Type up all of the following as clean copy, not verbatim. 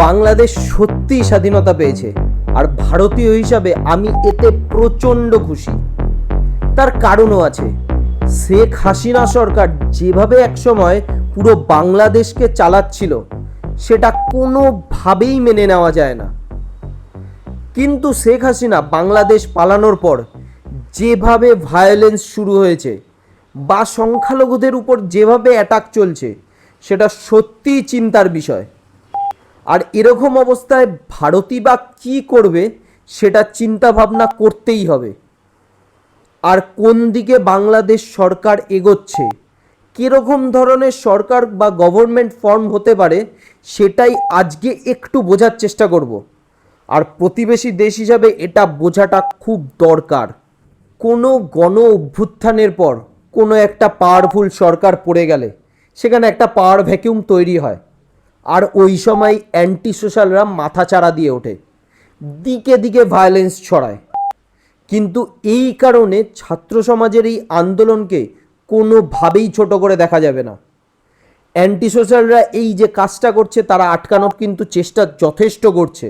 বাংলাদেশ সত্যিই স্বাধীনতা পেয়েছে, আর ভারতীয় হিসাবে আমি এতে প্রচণ্ড খুশি। তার কারণও আছে। শেখ হাসিনা সরকার যেভাবে একসময় পুরো বাংলাদেশকে চালাচ্ছিল, সেটা কোনোভাবেই মেনে নেওয়া যায় না। কিন্তু শেখ হাসিনা বাংলাদেশ পালানোর পর যেভাবে ভায়োলেন্স শুরু হয়েছে বা সংখ্যালঘুদের উপর যেভাবে অ্যাটাক চলছে, সেটা সত্যিই চিন্তার বিষয়। আর এরকম অবস্থায় ভারতই বা কী করবে, সেটা চিন্তা ভাবনা করতেই হবে। আর কোন দিকে বাংলাদেশ সরকার এগোচ্ছে, কীরকম ধরনের সরকার বা গভর্নমেন্ট ফর্ম হতে পারে, সেটাই আজকে একটু বোঝার চেষ্টা করব। আর প্রতিবেশী দেশ হিসাবে এটা বোঝাটা খুব দরকার। কোনো গণ অভ্যুত্থানের পর কোনো একটা পাওয়ারফুল সরকার পড়ে গেলে সেখানে একটা পাওয়ার ভ্যাকিউম তৈরি হয়, আর ওই সময় অ্যান্টি সোশ্যালরা মাথাচাড়া দিয়ে ওঠে, দিকে দিকে ভায়োলেন্স ছড়ায়। কিন্তু এই কারণে ছাত্র সমাজের এই আন্দোলনকে কোনোভাবেই ছোট করে দেখা যাবে না। অ্যান্টি সোশ্যালরা এই যে কাজটা করছে, তারা আটকানোর কিন্তু চেষ্টা যথেষ্ট করছে।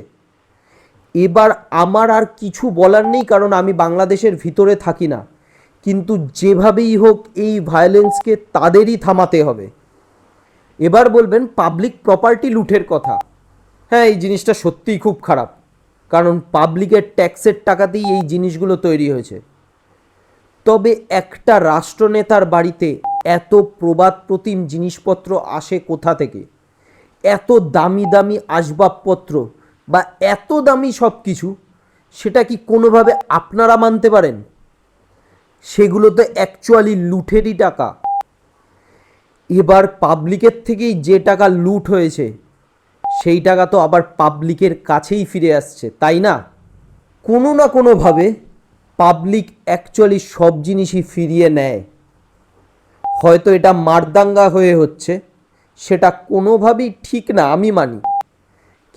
এবার আমার আর কিছু বলার নেই, কারণ আমি বাংলাদেশের ভিতরে থাকি না। কিন্তু যেভাবেই হোক এই ভায়োলেন্সকে তাদেরই থামাতে হবে। এবার বলবেন পাবলিক প্রপার্টি লুটের কথা। হ্যাঁ, এই জিনিসটা সত্যিই খুব খারাপ, কারণ পাবলিকের ট্যাক্সের টাকাতেই এই জিনিসগুলো তৈরি হয়েছে। তবে একটা রাষ্ট্রনেতার বাড়িতে এত প্রবাদ প্রতিম জিনিসপত্র আসে কোথা থেকে? এত দামি দামি আসবাবপত্র বা এত দামি সব কিছু, সেটা কি কোনোভাবে আপনারা মানতে পারেন? সেগুলো তো অ্যাকচুয়ালি লুটেরই টাকা। এবার পাবলিকের থেকেই যে টাকা লুট হয়েছে, সেই টাকা তো আবার পাবলিকের কাছেই ফিরে আসছে, তাই না? কোনো না কোনোভাবে পাবলিক অ্যাকচুয়ালি সব জিনিসই ফিরিয়ে নেয়। হয়তো এটা মারদাঙ্গা হয়ে হচ্ছে, সেটা কোনোভাবেই ঠিক না, আমি মানি।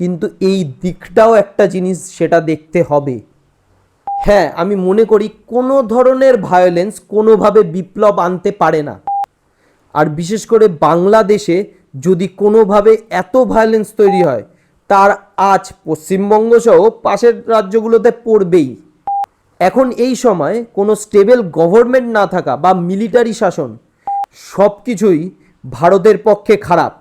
কিন্তু এই দিকটাও একটা জিনিস, সেটা দেখতে হবে। হ্যাঁ, আমি মনে করি কোনো ধরনের ভায়োলেন্স কোনোভাবে বিপ্লব আনতে পারে না। আর বিশেষ করে বাংলাদেশে যদি কোনোভাবে এত ভায়োলেন্স তৈরি হয়, তার আজ পশ্চিমবঙ্গ সহ পাশের রাজ্যগুলোতে পড়বেই। এখন এই সময় কোনো স্টেবল গভর্নমেন্ট না থাকা বা মিলিটারি শাসন, সব কিছুই ভারতের পক্ষে খারাপ।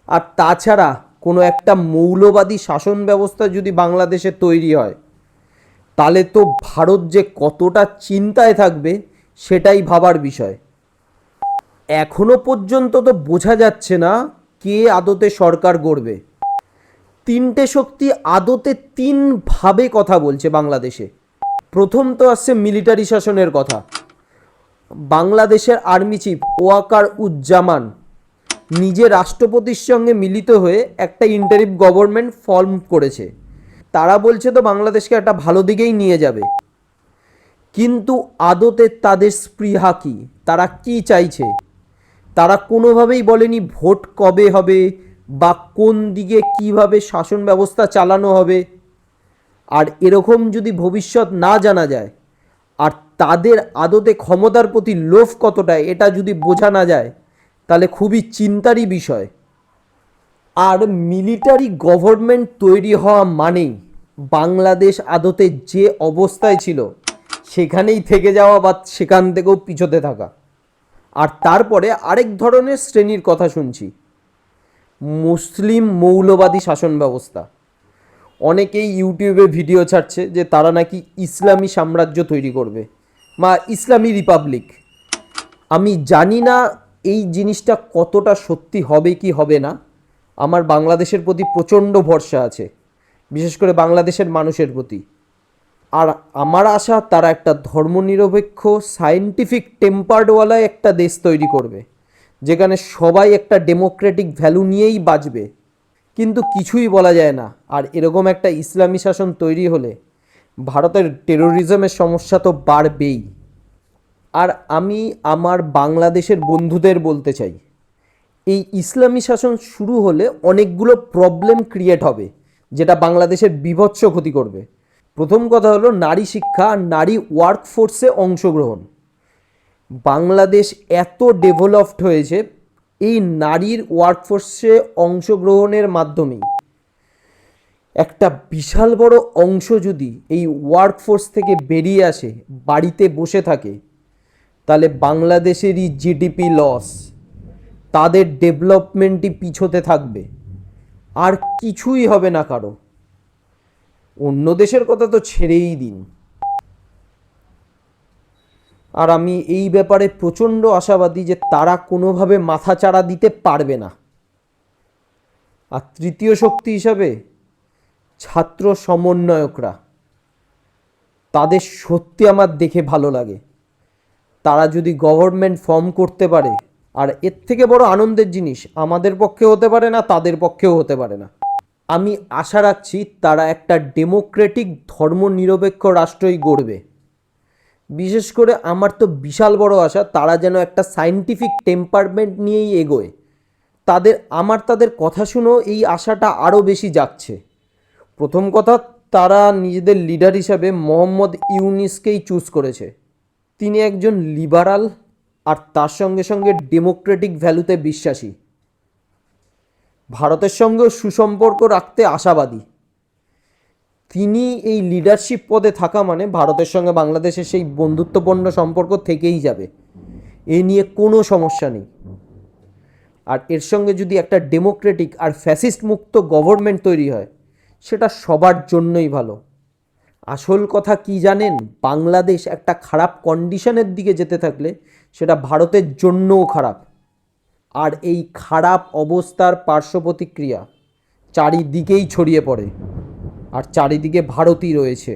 আর তাছাড়া কোনো একটা মৌলবাদী শাসন ব্যবস্থা যদি বাংলাদেশে তৈরি হয়, তাহলে তো ভারত যে কতটা চিন্তায় থাকবে, সেটাই ভাবার বিষয়। এখনো পর্যন্ত তো বোঝা যাচ্ছে না কে আদতে সরকার গড়বে। তিনটে শক্তি আদতে তিনভাবে কথা বলছে বাংলাদেশে। প্রথম তো আসছে মিলিটারি শাসনের কথা। বাংলাদেশের আর্মি চিফ ওয়াকার উজ্জামান নিজে রাষ্ট্রপতির সঙ্গে মিলিত হয়ে একটা ইন্টারিম গভর্নমেন্ট ফর্ম করেছে। তারা বলছে তো বাংলাদেশকে একটা ভালো দিকেই নিয়ে যাবে। কিন্তু আদতে তাদের স্পৃহা কী, তারা কি চাইছে? তারা কোনোভাবেই বলেনি ভোট কবে হবে বা কোন দিকে কিভাবে শাসন ব্যবস্থা চালানো হবে। আর এরকম যদি ভবিষ্যৎ না জানা যায়, আর তাদের আদতে ক্ষমতার প্রতি লোভ কতটা, এটা যদি বোঝা না যায়, তাহলে খুবই চিন্তারই বিষয়। আর মিলিটারি গভর্নমেন্ট তৈরি হওয়া মানেই বাংলাদেশ আদতে যে অবস্থায় ছিল সেখানেই থেকে যাওয়া বা সেখান থেকেও পিছোতে থাকা। আর তারপরে আরেক ধরনের শ্রেণীর কথা শুনছি, মুসলিম মৌলবাদী শাসন ব্যবস্থা। অনেকেই ইউটিউবে ভিডিও ছাড়ছে যে তারা নাকি ইসলামী সাম্রাজ্য তৈরি করবে বা ইসলামী রিপাবলিক। আমি জানি না এই জিনিসটা কতটা সত্যি হবে কি হবে না। আমার বাংলাদেশের প্রতি প্রচণ্ড ভরসা আছে, বিশেষ করে বাংলাদেশের মানুষের প্রতি। আর আমার আশা তারা একটা ধর্মনিরপেক্ষ সায়েন্টিফিক টেম্পার্ডওয়ালা একটা দেশ তৈরি করবে, যেখানে সবাই একটা ডেমোক্রেটিক ভ্যালু নিয়েই বাঁচবে। কিন্তু কিছুই বলা যায় না। আর এরকম একটা ইসলামী শাসন তৈরি হলে ভারতের টেরোরিজমের সমস্যা তো বাড়বেই। আর আমি আমার বাংলাদেশের বন্ধুদের বলতে চাই, এই ইসলামী শাসন শুরু হলে অনেকগুলো প্রবলেম ক্রিয়েট হবে, যেটা বাংলাদেশের বীভৎস ক্ষতি করবে। প্রথম কথা হলো নারী শিক্ষা আর নারী ওয়ার্কফোর্সে অংশগ্রহণ। বাংলাদেশ এত ডেভেলপড হয়েছে, এই নারীর ওয়ার্কফোর্সে অংশগ্রহণের মাধ্যমেই একটা বিশাল বড় অংশ যদি এই ওয়ার্কফোর্স থেকে বেরিয়ে আসে, বাড়িতে বসে থাকে, তাহলে বাংলাদেশেরই জিডিপি লস, তাদের ডেভেলপমেন্টই পিছোতে থাকবে, আর কিছুই হবে না কারো। অন্য দেশের কথা তো ছেড়েই দিন। আর আমি এই ব্যাপারে প্রচণ্ড আশাবাদী যে তারা কোনোভাবে মাথাচাড়া দিতে পারবে না। আর তৃতীয় শক্তি হিসাবে ছাত্র সমন্বয়করা, তাদের সত্যি আমার দেখে ভালো লাগে। তারা যদি গভর্নমেন্ট ফর্ম করতে পারে, আর এর থেকে বড় আনন্দের জিনিস আমাদের পক্ষে হতে পারে না, তাদের পক্ষেও হতে পারে না। আমি আশা রাখছি তারা একটা ডেমোক্রেটিক ধর্মনিরপেক্ষ রাষ্ট্রই গড়বে। বিশেষ করে আমার তো বিশাল বড় আশা তারা যেন একটা সায়েন্টিফিক টেম্পারমেন্ট নিয়েই এগোয়। তাদের কথা শুনেও এই আশাটা আরও বেশি জাগছে। প্রথম কথা, তারা নিজেদের লিডার হিসাবে মোহাম্মদ ইউনিসকেই চুজ করেছে। তিনি একজন লিবারাল, আর তার সঙ্গে সঙ্গে ডেমোক্রেটিক ভ্যালুতে বিশ্বাসী, ভারতের সঙ্গেও সুসম্পর্ক রাখতে আশাবাদী। তিনি এই লিডারশিপ পদে থাকা মানে ভারতের সঙ্গে বাংলাদেশের সেই বন্ধুত্বপূর্ণ সম্পর্ক থেকেই যাবে, এ নিয়ে কোনো সমস্যা নেই। আর এর সঙ্গে যদি একটা ডেমোক্রেটিক আর ফ্যাসিস্ট মুক্ত গভর্নমেন্ট তৈরি হয়, সেটা সবার জন্যই ভালো। আসল কথা কি জানেন, বাংলাদেশ একটা খারাপ কন্ডিশনের দিকে যেতে থাকলে সেটা ভারতের জন্যও খারাপ। আর এই খারাপ অবস্থার পার্শ্ব প্রতিক্রিয়া চারিদিকেই ছড়িয়ে পড়ে, আর চারিদিকে ভারতই রয়েছে।